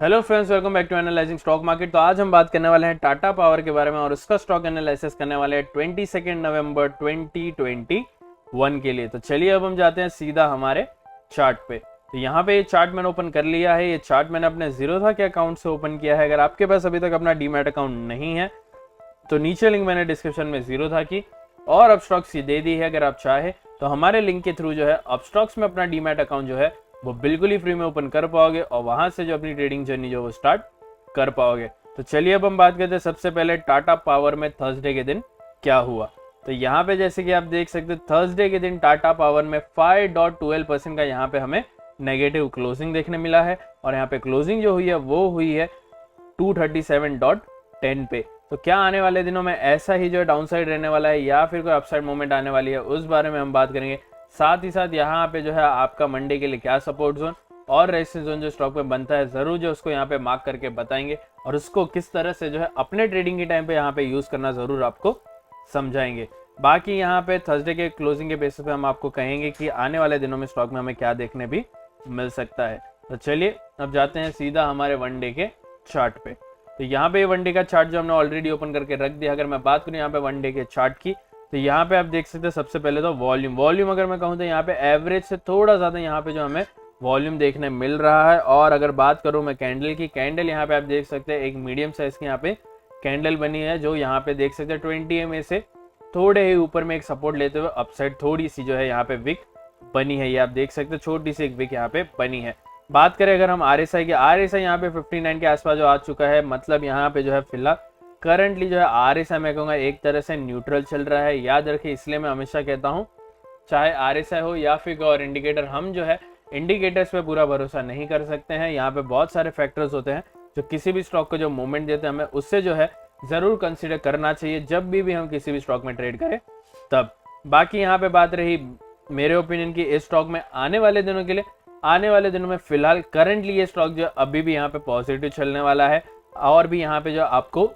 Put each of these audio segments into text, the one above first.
Hello friends, welcome back to analysing stock market. तो आज हम बात करने वाले हैं टाटा पावर के बारे में और उसका स्टॉक एनालिसिस करने वाले हैं 22 नवंबर 2021 के लिए। तो चलिए अब हम जाते हैं सीधा हमारे चार्ट पे। तो यहाँ पे ये चार्ट मैंने ओपन कर लिया है। ये चार्ट मैंने अपने जीरोधा के अकाउंट से ओपन किया है। अगर आपके पास अभी तक अपना डीमैट अकाउंट नहीं है तो नीचे लिंक मैंने डिस्क्रिप्शन में जीरोधा की और अपस्टॉक्स की दे दी है। अगर आप चाहे तो हमारे लिंक के थ्रू जो है अपस्टॉक्स में अपना डीमैट अकाउंट जो है वो बिल्कुल ही फ्री में ओपन कर पाओगे और वहां से जो अपनी ट्रेडिंग जर्नी जो वो स्टार्ट कर पाओगे। तो चलिए अब हम बात करते हैं सबसे पहले टाटा पावर में थर्सडे के दिन क्या हुआ। तो यहाँ पे जैसे कि आप देख सकते हैं थर्सडे के दिन टाटा पावर में 5.12% का यहाँ पे हमें नेगेटिव क्लोजिंग देखने मिला है और यहाँ पे क्लोजिंग जो हुई है वो हुई है 237.10 पे। तो क्या आने वाले दिनों में ऐसा ही जो है डाउन साइड रहने वाला है या फिर कोई अपसाइड मूवमेंट आने वाली है, उस बारे में हम बात करेंगे। साथ ही साथ यहाँ पे जो है आपका मंडे के लिए क्या सपोर्ट जोन और रेजिस्टेंस जोन जो स्टॉक में बनता है जरूर जो उसको यहाँ पे मार्क करके बताएंगे और उसको किस तरह से जो है अपने ट्रेडिंग के टाइम पे यहाँ पे यूज करना जरूर आपको समझाएंगे। बाकी यहाँ पे थर्सडे के क्लोजिंग के बेसिस पे हम आपको कहेंगे कि आने वाले दिनों में स्टॉक में हमें क्या देखने भी मिल सकता है। तो चलिए अब जाते हैं सीधा हमारे वनडे के चार्ट पे। तो यहाँ पे वनडे का चार्ट जो हमने ऑलरेडी ओपन करके रख दिया। अगर मैं बात करूँ यहाँ पे वनडे के चार्ट की तो यहाँ पे आप देख सकते हैं सबसे पहले तो वॉल्यूम अगर मैं कहूँ तो यहाँ पे एवरेज से थोड़ा ज़्यादा यहाँ पे जो हमें वॉल्यूम देखने मिल रहा है। और अगर बात करूँ मैं कैंडल की, कैंडल यहाँ पे आप देख सकते हैं एक मीडियम साइज की यहाँ पे कैंडल बनी है जो यहाँ पे देख सकते हैं 20 EMA से थोड़े ही ऊपर में एक सपोर्ट लेते हुए अपसाइड थोड़ी सी जो है यहाँ पे विक बनी है। ये आप देख सकते हैं छोटी सी एक विक यहाँ पे बनी है। बात करें अगर हम RSI की, RSI यहाँ पे 59 के आसपास जो आ चुका है, मतलब यहाँ पे जो है फिलहाल करंटली जो है RSI मैं कहूँगा एक तरह से न्यूट्रल चल रहा है। याद रखिए, इसलिए मैं हमेशा कहता हूँ चाहे RSI हो या फिर कोई और इंडिकेटर, हम जो है इंडिकेटर्स पे पूरा भरोसा नहीं कर सकते हैं। यहाँ पे बहुत सारे फैक्टर्स होते हैं जो किसी भी स्टॉक को जो मूवमेंट देते हैं हमें उससे जो है जरूर कंसिडर करना चाहिए जब भी हम किसी भी स्टॉक में ट्रेड करें तब। बाकी यहाँ पे बात रही मेरे ओपिनियन की इस स्टॉक में आने वाले दिनों के लिए, आने वाले दिनों में फिलहाल करंटली ये स्टॉक जो अभी भी यहाँ पे पॉजिटिव चलने वाला है और भी यहाँ पे जो आपको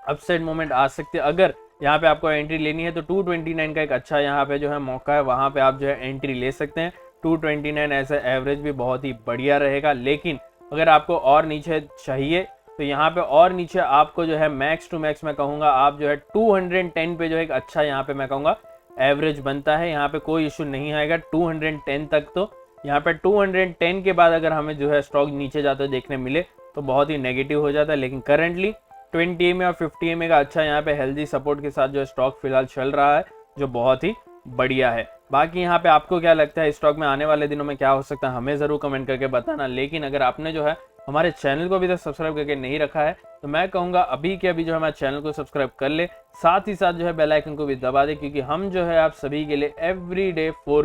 अपसाइड मोमेंट आ सकती है। अगर यहाँ पे आपको एंट्री लेनी है तो 229 का एक अच्छा यहाँ पे जो है मौका है, वहाँ पे आप जो है एंट्री ले सकते हैं। 229 ऐसा एवरेज भी बहुत ही बढ़िया रहेगा। लेकिन अगर आपको और नीचे चाहिए तो यहाँ पे और नीचे आपको जो है मैक्स टू मैक्स मैं कहूँगा आप जो है 210 पे जो एक अच्छा यहाँ पे मैं कहूँगा एवरेज बनता है। यहाँ पे कोई इशू नहीं आएगा 210 तक। तो यहाँ पे 210 के बाद अगर हमें जो है स्टॉक नीचे जाते देखने मिले तो बहुत ही नेगेटिव हो जाता है। लेकिन करंटली 20 EMA और 50 EMA का अच्छा यहाँ पे हेल्दी सपोर्ट के साथ जो स्टॉक फिलहाल चल रहा है जो बहुत ही बढ़िया है। बाकी यहाँ पे आपको क्या लगता है स्टॉक में आने वाले दिनों में क्या हो सकता है, हमें जरूर कमेंट करके बताना। लेकिन अगर आपने जो है हमारे चैनल को अभी तक सब्सक्राइब करके नहीं रखा है तो मैं कहूँगा अभी के अभी जो है हमारे चैनल को सब्सक्राइब कर ले, साथ ही साथ जो है बेल आइकन को भी दबा दे, क्योंकि हम जो है आप सभी के लिए एवरी डे 4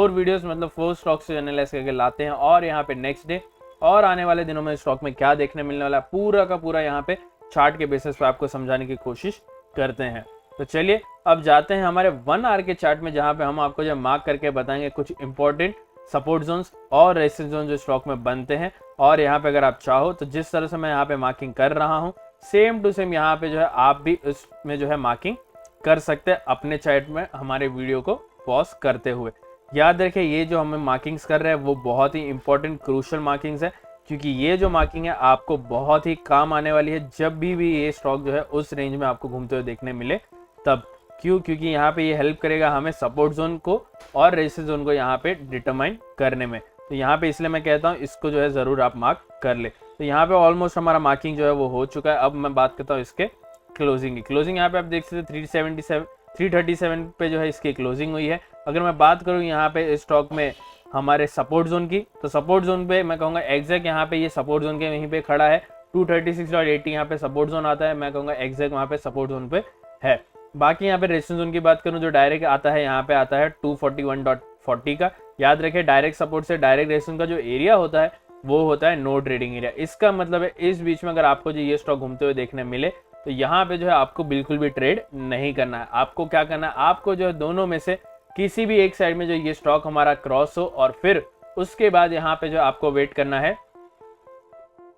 वीडियोस मतलब 4 स्टॉक्स एनालाइज करके लाते हैं। और यहाँ पे नेक्स्ट डे और आने वाले दिनों में स्टॉक में क्या देखने मिलने वाला है पूरा का पूरा यहाँ पे चार्ट के बेसिस पे आपको समझाने की कोशिश करते हैं। तो चलिए अब जाते हैं हमारे 1 आवर के चार्ट में, जहाँ पे हम आपको जो मार्क करके बताएंगे कुछ इंपॉर्टेंट सपोर्ट जोन्स और रेजिस्टेंस जोन जो स्टॉक में बनते हैं। और यहाँ पे अगर आप चाहो तो जिस तरह से मैं यहाँ पे मार्किंग कर रहा हूँ सेम टू सेम यहाँ पे जो है आप भी इसमें जो है मार्किंग कर सकते हैं अपने चार्ट में हमारे वीडियो को पॉज करते हुए। याद रखें ये जो हमें मार्किंग्स कर रहे हैं वो बहुत ही इंपॉर्टेंट क्रूशियल मार्किंग्स है, क्योंकि ये जो मार्किंग है आपको बहुत ही काम आने वाली है जब भी ये स्टॉक जो है उस रेंज में आपको घूमते हुए देखने मिले तब। क्योंकि यहाँ पे ये हेल्प करेगा हमें सपोर्ट जोन को और रेजिस्टेंस जोन को यहाँ पे डिटरमाइन करने में। तो यहाँ पे इसलिए मैं कहता हूँ इसको जो है जरूर आप मार्क कर ले। तो यहाँ पे ऑलमोस्ट हमारा मार्किंग जो है वो हो चुका है। अब मैं बात करता हूँ इसके क्लोजिंग की। क्लोजिंग यहाँ पे आप देख सकते हैं 337 पे जो है इसकी क्लोजिंग हुई है। अगर मैं बात करूँ यहाँ पे स्टॉक में हमारे सपोर्ट जोन की, तो सपोर्ट जोन पे मैं कहूँगा एग्जैक्ट यहाँ पे ये सपोर्ट जोन के वहीं पे खड़ा है। 236.80 यहाँ पे सपोर्ट जोन आता है, मैं कहूँगा एग्जैक्ट वहाँ पे सपोर्ट जोन पे है। बाकी यहाँ पे रेजिस्टेंस जोन की बात करूँ जो डायरेक्ट आता है यहाँ पे आता है 241.40 का। याद रखें डायरेक्ट सपोर्ट से डायरेक्ट रेजिस्टेंस का जो एरिया होता है वो होता है नो ट्रेडिंग एरिया। इसका मतलब है इस बीच में अगर आपको जो ये स्टॉक घूमते हुए देखने मिले तो यहाँ पे जो है आपको बिल्कुल भी ट्रेड नहीं करना है। आपको क्या करना है, आपको जो है दोनों में से किसी भी एक साइड में जो ये स्टॉक हमारा क्रॉस हो और फिर उसके बाद यहाँ पे जो आपको वेट करना है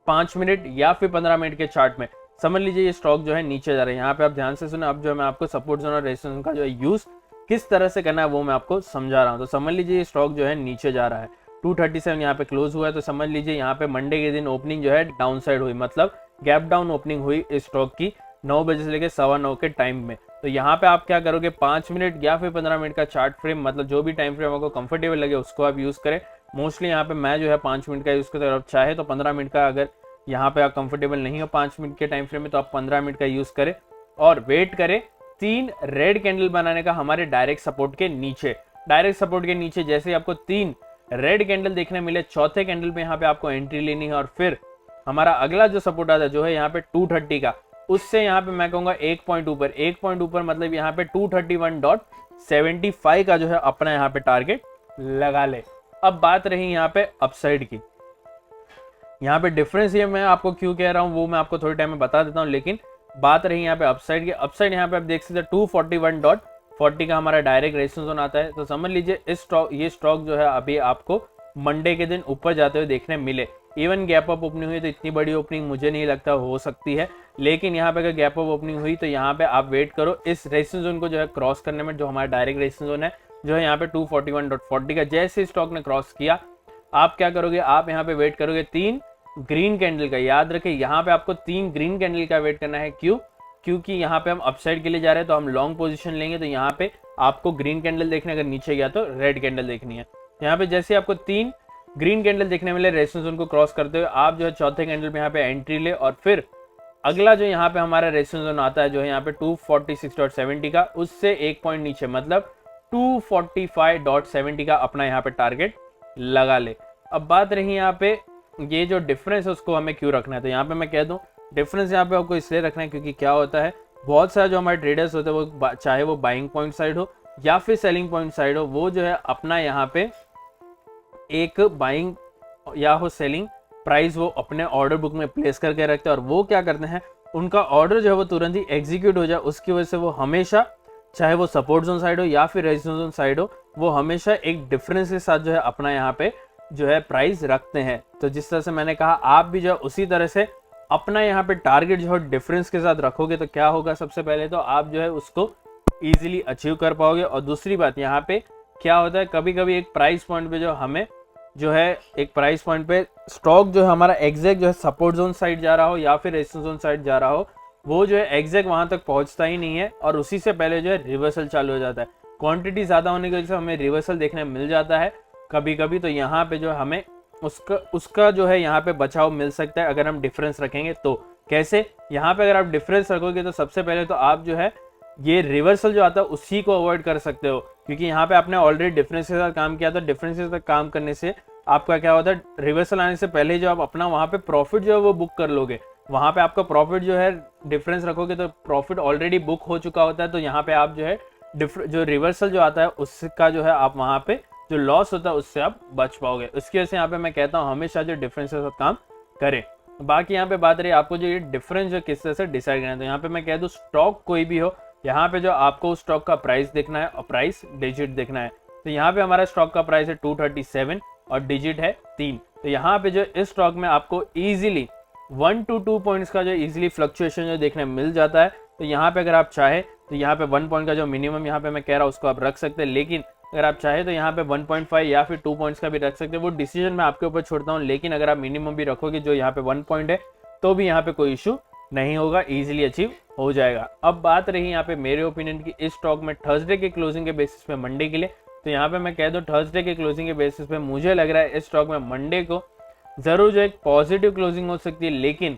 5 मिनट या फिर 15 मिनट के चार्ट में। समझ लीजिए ये स्टॉक जो है नीचे जा रहा है। यहाँ पे आप ध्यान से सुने, अब जो है मैं आपको सपोर्ट जोन और रेजिस्टेंस का जो है यूज किस तरह से करना है वो मैं आपको समझा रहा हूँ। तो समझ लीजिए ये स्टॉक जो है नीचे जा रहा है 237 यहाँ पे क्लोज हुआ है, तो समझ लीजिए यहाँ पे मंडे के दिन ओपनिंग जो है डाउन साइड हुई, मतलब गैप डाउन ओपनिंग हुई इस स्टॉक की 9 बजे से लेकर 9:15 के टाइम में। तो यहाँ पे आप क्या करोगे, 5 मिनट या फिर 15 मिनट का चार्ट फ्रेम, मतलब जो भी टाइम फ्रेम आपको कंफर्टेबल लगे उसको आप यूज़ करें। मोस्टली यहाँ पे मैं जो है 5 मिनट का यूज़ करता हूँ, चाहे तो 15 मिनट का, अगर यहाँ पे आप कंफर्टेबल नहीं हो 5 मिनट के टाइम फ्रेम में तो आप 15 मिनट का यूज़ करें और वेट करें 3 रेड कैंडल बनाने का हमारे डायरेक्ट सपोर्ट के नीचे। डायरेक्ट सपोर्ट के नीचे जैसे आपको 3 रेड कैंडल देखने मिले, चौथे कैंडल पे यहाँ पे आपको एंट्री लेनी है और फिर हमारा अगला जो सपोर्ट आता है जो है यहाँ पे 230 का, उससे यहाँ पे मैं कहूँगा 1 पॉइंट ऊपर मतलब यहाँ पे 231.75 का जो है अपना यहाँ पे टारगेट लगा ले। अब बात रही यहाँ पे अपसाइड की। यहाँ पे डिफरेंस ये मैं आपको क्यों कह रहा हूँ वो मैं आपको थोड़ी टाइम में बता देता हूँ, लेकिन बात रही यहाँ पे अपसाइड की। अपसाइड यहाँ पे आप देख सकते हैं 241.40 का हमारा डायरेक्ट रेजिस्टेंस जोन आता है। तो समझ लीजिए ये स्टॉक जो है अभी आपको मंडे के दिन ऊपर जाते हुए देखने मिले। इवन गैप अप ओपनिंग हुई तो इतनी बड़ी ओपनिंग मुझे नहीं लगता हो सकती है, लेकिन यहाँ पे अगर गैप अप ओपनिंग हुई तो यहाँ पे आप वेट करो इस रेजिस्टेंस जोन को जो है क्रॉस करने में, जो हमारा डायरेक्ट रेजिस्टेंस जोन है जो है यहाँ पे 241.40 का। जैसे स्टॉक ने क्रॉस किया आप क्या करोगे, आप यहाँ पे वेट करोगे 3 ग्रीन कैंडल का। याद रखें यहाँ पे आपको 3 ग्रीन कैंडल का वेट करना है। क्यों? क्योंकि यहाँ पे हम अपसाइड के लिए जा रहे हैं तो हम लॉन्ग पोजीशन लेंगे, तो यहाँ पे आपको ग्रीन कैंडल देखने, अगर नीचे गया तो रेड कैंडल देखनी है। यहाँ पे जैसे आपको 3 ग्रीन कैंडल देखने मिले रेजिस्टेंस जोन को क्रॉस करते हुए, आप जो है चौथे कैंडल पे यहाँ पे एंट्री ले और फिर अगला जो यहाँ पे हमारा रेजिस्टेंस जोन आता है जो है यहाँ पे 246.70 का, उससे 1 पॉइंट नीचे मतलब 245.70 का अपना यहाँ पे टारगेट लगा ले। अब बात रही यहाँ पे ये जो डिफरेंस है उसको हमें क्यों रखना है, तो यहाँ पे मैं कह दूं डिफरेंस यहाँ पे आपको इसलिए रखना है क्योंकि क्या होता है, बहुत सारे जो हमारे ट्रेडर्स होते हैं वो चाहे वो बाइंग पॉइंट साइड हो या फिर सेलिंग पॉइंट साइड हो, वो जो है अपना यहाँ पे एक बाइंग या हो सेलिंग प्राइस वो अपने ऑर्डर बुक में प्लेस करके रखते हैं और वो क्या करते हैं, उनका ऑर्डर जो है वो तुरंत ही एग्जीक्यूट हो जाए, उसकी वजह से वो हमेशा चाहे वो सपोर्ट जोन साइड हो या फिर रेजिस्टेंस जोन साइड हो, वो हमेशा एक डिफरेंस के साथ जो है अपना यहाँ पे जो है प्राइस रखते हैं। तो जिस तरह से मैंने कहा आप भी जो है उसी तरह से अपना यहाँ पे टारगेट जो है डिफरेंस के साथ रखोगे तो क्या होगा, सबसे पहले तो आप जो है उसको इजीली अचीव कर पाओगे। और दूसरी बात यहाँ पे क्या होता है, कभी कभी एक प्राइस पॉइंट पे जो हमें जो है एक प्राइस पॉइंट पे स्टॉक जो है हमारा एग्जैक्ट जो है सपोर्ट जोन साइड जा रहा हो या फिर रेजिस्टेंस जोन साइड जा रहा हो, वो जो है एग्जैक्ट वहां तक पहुंचता ही नहीं है और उसी से पहले जो है रिवर्सल चालू हो जाता है। क्वांटिटी ज्यादा होने की वजह से हमें रिवर्सल देखने मिल जाता है कभी कभी, तो यहाँ पे जो हमें उसका जो है यहाँ पे बचाव मिल सकता है अगर हम डिफरेंस रखेंगे। तो कैसे, यहाँ पे अगर आप डिफरेंस रखोगे तो सबसे पहले तो आप जो है ये रिवर्सल जो आता है उसी को अवॉइड कर सकते हो, क्योंकि यहाँ पे आपने ऑलरेडी डिफरेंस के साथ काम किया था। डिफरेंस के साथ काम करने से आपका क्या होता है, रिवर्सल आने से पहले जो आप अपना वहाँ पे प्रॉफिट जो है वो बुक कर लोगे। वहाँ पे आपका प्रॉफिट जो है डिफरेंस रखोगे तो प्रॉफिट ऑलरेडी बुक हो चुका होता है, तो यहाँ पे आप जो है जो रिवर्सल जो आता है उसका जो है आप वहाँ पे जो लॉस होता है उससे आप बच पाओगे। उसकी वजह से यहाँ पे मैं कहता हूँ हमेशा जो डिफरेंस के साथ काम करें। बाकी यहाँ पे बात रही आपको जो ये डिफरेंस जो किस तरह से डिसाइड करना है, तो यहाँ पे मैं कह दूँ स्टॉक कोई भी हो, यहाँ पे जो आपको उस स्टॉक का प्राइस देखना है और प्राइस डिजिट देखना है। तो यहाँ पे हमारा स्टॉक का प्राइस है 237 और डिजिट है 3। तो यहाँ पे जो इस स्टॉक में आपको इजीली 1 to 2 पॉइंट्स का जो इजीली फ्लक्चुएशन जो देखने मिल जाता है। तो यहाँ पे अगर आप चाहे तो यहाँ पे 1 पॉइंट का जो मिनिमम यहाँ पे मैं कह रहा हूँ उसको आप रख सकते हैं, लेकिन अगर आप चाहे तो यहाँ पे 1.5 या फिर 2 पॉइंट्स का भी रख सकते हैं, वो डिसीजन मैं आपके ऊपर छोड़ता हूँ। लेकिन अगर आप मिनिमम भी रखोगे जो यहाँ पे 1 पॉइंट है तो भी यहाँ पे कोई इशू नहीं होगा, इजीली अचीव हो जाएगा। अब बात रही यहाँ पे मेरे ओपिनियन की इस स्टॉक में थर्सडे के क्लोजिंग के बेसिस पे मंडे के लिए, तो यहाँ पे मैं कह दूँ थर्सडे के क्लोजिंग के बेसिस पे मुझे लग रहा है इस स्टॉक में मंडे को जरूर जो एक पॉजिटिव क्लोजिंग हो सकती है, लेकिन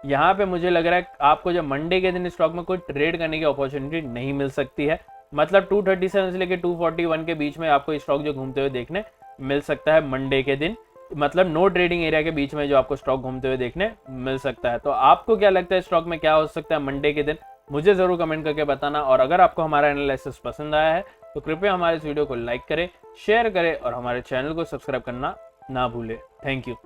यहाँ पे मुझे लग रहा है आपको जो मंडे के दिन स्टॉक में कोई ट्रेड करने की अपॉर्चुनिटी नहीं मिल सकती है। मतलब 237 से लेकर 241 के बीच में आपको स्टॉक जो घूमते हुए देखने मिल सकता है मंडे के दिन, मतलब नो ट्रेडिंग एरिया के बीच में जो आपको स्टॉक घूमते हुए देखने मिल सकता है। तो आपको क्या लगता है स्टॉक में क्या हो सकता है मंडे के दिन, मुझे जरूर कमेंट करके बताना। और अगर आपको हमारा एनालिसिस पसंद आया है तो कृपया हमारे इस वीडियो को लाइक करें, शेयर करें और हमारे चैनल को सब्सक्राइब करना ना भूलें। Thank you.